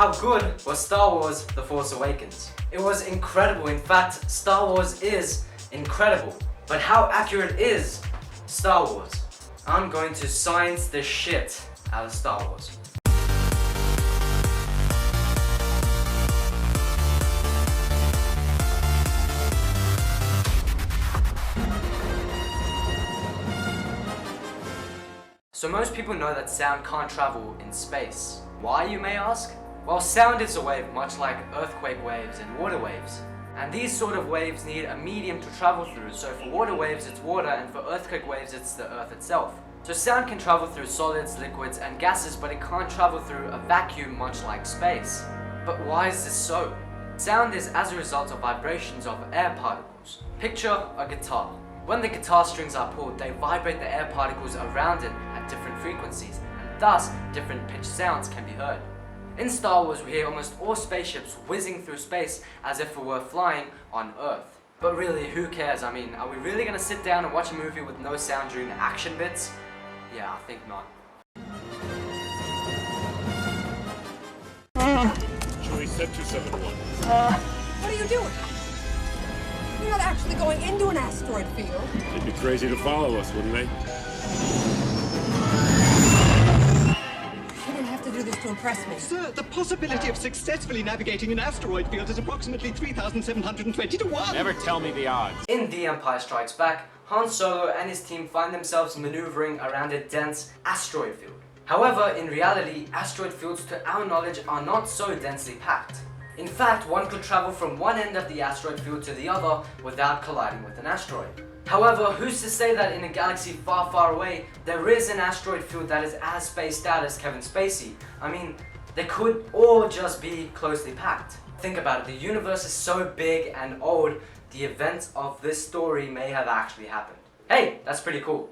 how good was Star Wars The Force Awakens? It was incredible. In fact, Star Wars is incredible. But how accurate is Star Wars? I'm going to science the shit out of Star Wars. So most people know that sound can't travel in space. Why, you may ask? Well, sound is a wave, much like earthquake waves and water waves. And these sort of waves need a medium to travel through. So for water waves, it's water, and for earthquake waves, it's the earth itself. So sound can travel through solids, liquids, and gases, but it can't travel through a vacuum, much like space. But why is this so? Sound is as a result of vibrations of air particles. Picture a guitar. When the guitar strings are pulled, they vibrate the air particles around it at different frequencies, and thus different pitched sounds can be heard. In Star Wars, we hear almost all spaceships whizzing through space as if we were flying on Earth. But really, who cares? I mean, are we really gonna sit down and watch a movie with no sound during the action bits? Yeah, I think not. Chewie, set 271. What are you doing? You're not actually going into an asteroid field. They'd be crazy to follow us, wouldn't they? You didn't have to do this to impress me. Sir, the possibility of successfully navigating an asteroid field is approximately 3,720 to 1. Never tell me the odds. In The Empire Strikes Back, Han Solo and his team find themselves maneuvering around a dense asteroid field. However, in reality, asteroid fields to our knowledge are not so densely packed. In fact, one could travel from one end of the asteroid field to the other without colliding with an asteroid. However, who's to say that in a galaxy far, far away, there is an asteroid field that is as spaced out as Kevin Spacey? I mean, they could all just be closely packed. Think about it, the universe is so big and old, the events of this story may have actually happened. Hey, that's pretty cool.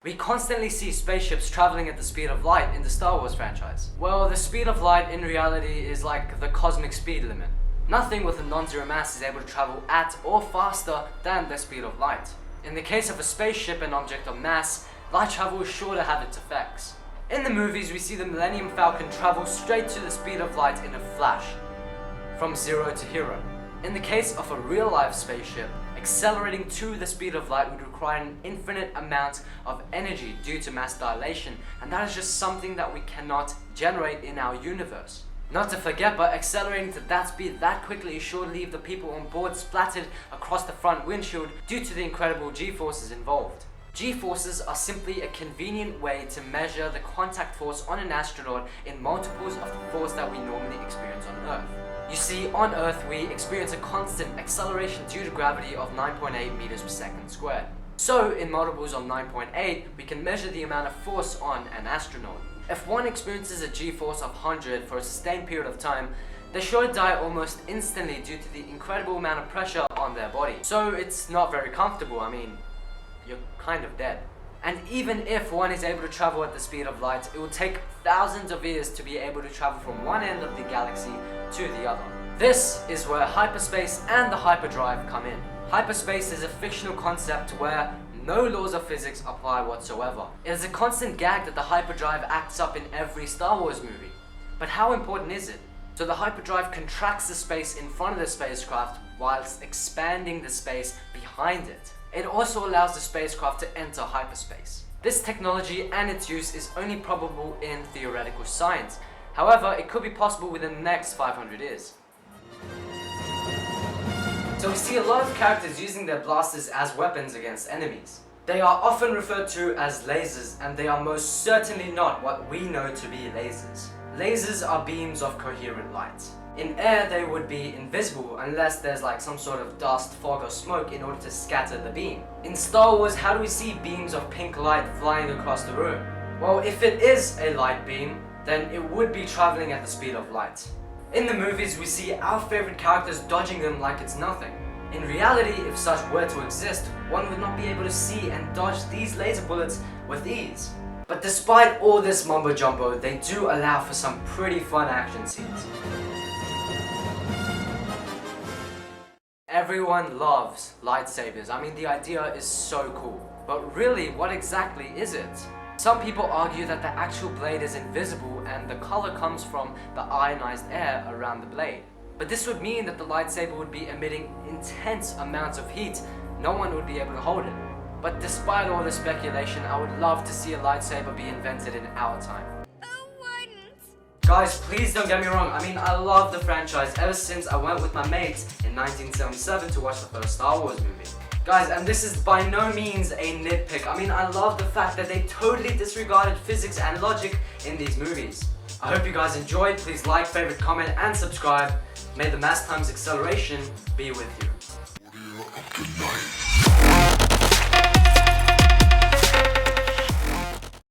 We constantly see spaceships traveling at the speed of light in the Star Wars franchise. Well, the speed of light in reality is like the cosmic speed limit. Nothing with a non-zero mass is able to travel at or faster than the speed of light. In the case of a spaceship, an object of mass, light travel is sure to have its effects. In the movies, we see the Millennium Falcon travel straight to the speed of light in a flash, from zero to hero. In the case of a real-life spaceship, accelerating to the speed of light would require an infinite amount of energy due to mass dilation, and that is just something that we cannot generate in our universe. Not to forget, but accelerating to that speed that quickly is sure to leave the people on board splattered across the front windshield due to the incredible G-forces involved. G-forces are simply a convenient way to measure the contact force on an astronaut in multiples of the force that we normally experience on Earth. You see, on Earth we experience a constant acceleration due to gravity of 9.8 meters per second squared. So, in multiples of 9.8, we can measure the amount of force on an astronaut. If one experiences a G-force of 100 for a sustained period of time, they're sure to die almost instantly due to the incredible amount of pressure on their body. So it's not very comfortable. I mean, you're kind of dead. And even if one is able to travel at the speed of light, it will take thousands of years to be able to travel from one end of the galaxy to the other. This is where hyperspace and the hyperdrive come in. Hyperspace is a fictional concept where no laws of physics apply whatsoever. It is a constant gag that the hyperdrive acts up in every Star Wars movie. But how important is it? So the hyperdrive contracts the space in front of the spacecraft whilst expanding the space behind it. It also allows the spacecraft to enter hyperspace. This technology and its use is only probable in theoretical science. However, it could be possible within the next 500 years. So we see a lot of characters using their blasters as weapons against enemies. They are often referred to as lasers, and they are most certainly not what we know to be lasers. Lasers are beams of coherent light. In air, they would be invisible unless there's like some sort of dust, fog, or smoke in order to scatter the beam. In Star Wars, how do we see beams of pink light flying across the room? Well, if it is a light beam, then it would be traveling at the speed of light. In the movies, we see our favorite characters dodging them like it's nothing. In reality, if such were to exist, one would not be able to see and dodge these laser bullets with ease. But despite all this mumbo jumbo, they do allow for some pretty fun action scenes. Everyone loves lightsabers. I mean, the idea is so cool. But really, what exactly is it? Some people argue that the actual blade is invisible and the color comes from the ionized air around the blade. But this would mean that the lightsaber would be emitting intense amounts of heat. No one would be able to hold it. But despite all the speculation, I would love to see a lightsaber be invented in our time. Guys, please don't get me wrong, I mean, I love the franchise ever since I went with my mates in 1977 to watch the first Star Wars movie. Guys, and this is by no means a nitpick. I mean, I love the fact that they totally disregarded physics and logic in these movies. I hope you guys enjoyed. Please like, favorite, comment, and subscribe. May the mass times acceleration be with you.